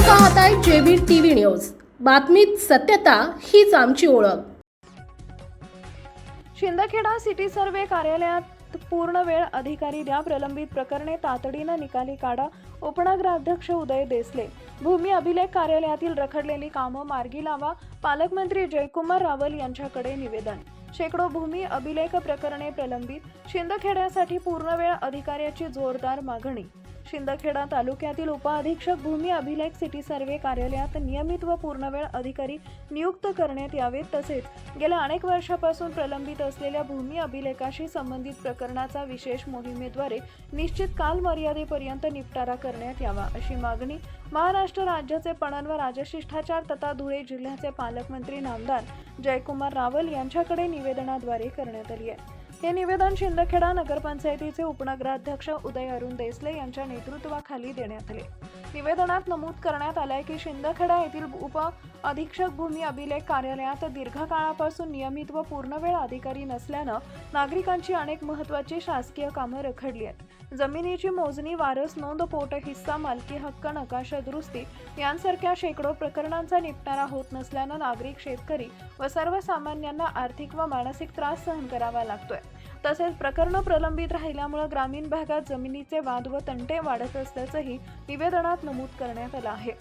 पाहताय JB TV news. बातमीत सत्यता हीच आमची ओळख। शिंदखेडा सिटी सर्वे कार्यालयात पूर्ण वेळ अधिकारी द्या, प्रलंबित प्रकरणे तातडीने निकाली काढा। उपनगराध्यक्ष उदय देसले। भूमी अभिलेख कार्यालयातील रखडलेली कामं मार्गी लावा, पालकमंत्री जयकुमार रावल यांच्याकडे निवेदन। शेकडो भूमी अभिलेख प्रकरणे प्रलंबित, शिंदखेड्यासाठी पूर्णवेळ अधिकाऱ्याची जोरदार मागणी। शिंदखेडा तालुक्यातील उपअधीक्षक भूमी अभिलेख सिटी सर्वे कार्यालयात नियमित व पूर्णवेळ अधिकारी नियुक्त करण्यात यावेत, तसेच गेल्या अनेक वर्षापासून प्रलंबित असलेल्या भूमी अभिलेखाशी संबंधित प्रकरणाचा विशेष मोहिमेद्वारे निश्चित कालमर्यादेपर्यंत निपटारा करण्यात यावा, अशी मागणी महाराष्ट्र राज्याचे पणन व राजशिष्टाचार तथा धुळे जिल्ह्याचे पालकमंत्री नामदार जयकुमार रावल यांच्याकडे निवेदनाद्वारे करण्यात आली आहे। हे निवेदन शिंदखेडा नगरपंचायतीचे उपनगराध्यक्ष उदय अरुण देसले यांच्या नेतृत्वाखाली देण्यात आले। निवेदनात नमूद करण्यात आले की शिंदखेडा येथील उप अधीक्षक भूमी अभिलेख कार्यालयात दीर्घकाळापासून नियमित व पूर्णवेळ अधिकारी नसल्याने नागरिकांची अनेक महत्त्वाची शासकीय कामे रखडली आहेत। जमिनीची मोजणी, वारस नोंद, पोट हिस्सा, मालकी हक्क, नकाशा दुरुस्ती यांसारख्या शेकडो प्रकरणांचा निपटारा होत नसल्याने नागरिक, शेतकरी व सर्वसामान्यांना आर्थिक व मानसिक त्रास सहन करावा लागतोय। तसेच प्रकरण प्रलंबित राहिल्यामुळे ग्रामीण भागात जमिनीचे वाद व तंटे वाढत असल्याचंही निवेदनात नमूद करण्यात आलं आहे।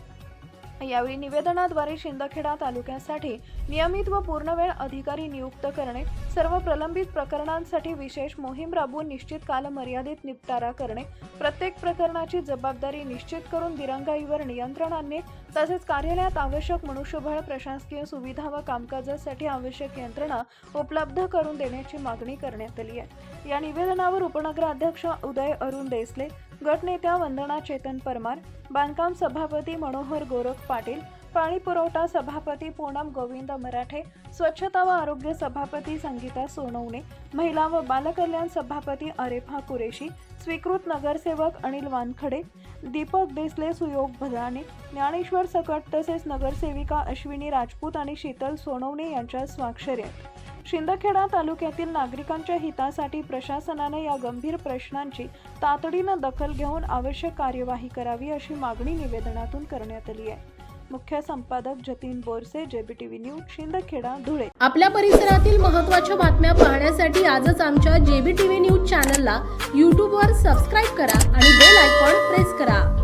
यावेळी निवेदनाद्वारे शिंदखेडा तालुक्यासाठी नियमित व पूर्णवेळ अधिकारी नियुक्त करणे, सर्व प्रलंबित प्रकरणांसाठी विशेष मोहीम राबवून निश्चित कालमर्यादेत निपटारा करणे, प्रत्येक प्रकरणाची जबाबदारी निश्चित करून दिरंगाईवर नियंत्रण आणणे, तसेच कार्यालयात आवश्यक मनुष्यबळ, प्रशासकीय सुविधा व कामकाजासाठी आवश्यक यंत्रणा उपलब्ध करून देण्याची मागणी करण्यात आली आहे। या निवेदनावर उपनगराध्यक्ष उदय अरुण देसले, गटनेत्या वंदना चेतन परमार, बांधकाम सभापती मनोहर गोरख पाटील, पाणी पुरवठा सभापती पूनम गोविंद मराठे, स्वच्छता व आरोग्य सभापती संगीता सोनवणे, महिला व बालकल्याण सभापती अरेफा कुरेशी, स्वीकृत नगरसेवक अनिल वानखडे, दीपक देसले, सुयोग भदाणे, ज्ञानेश्वर सकट तसेच नगरसेविका अश्विनी राजपूत आणि शीतल सोनवणे यांच्या स्वाक्षरी आहेत। शिंदखेडा तालुक्यातील नागरिकांच्या हितासाठी प्रशासनाने या गंभीर प्रश्नांची तातडीने दखल घेऊन आवश्यक कार्यवाही करावी, अशी मागणी निवेदनातून करण्यात आली आहे। मुख्य संपादक जतीन बोरसे, जेबीटीव्ही न्यूज, शिंदखेडा, धुळे। आपल्या परिसरातील महत्त्वाच्या बातम्या पाहण्यासाठी आजच आमच्या जेबीटीव्ही न्यूज चॅनलला YouTube वर सबस्क्राइब करा आणि बेल आयकॉन प्रेस करा।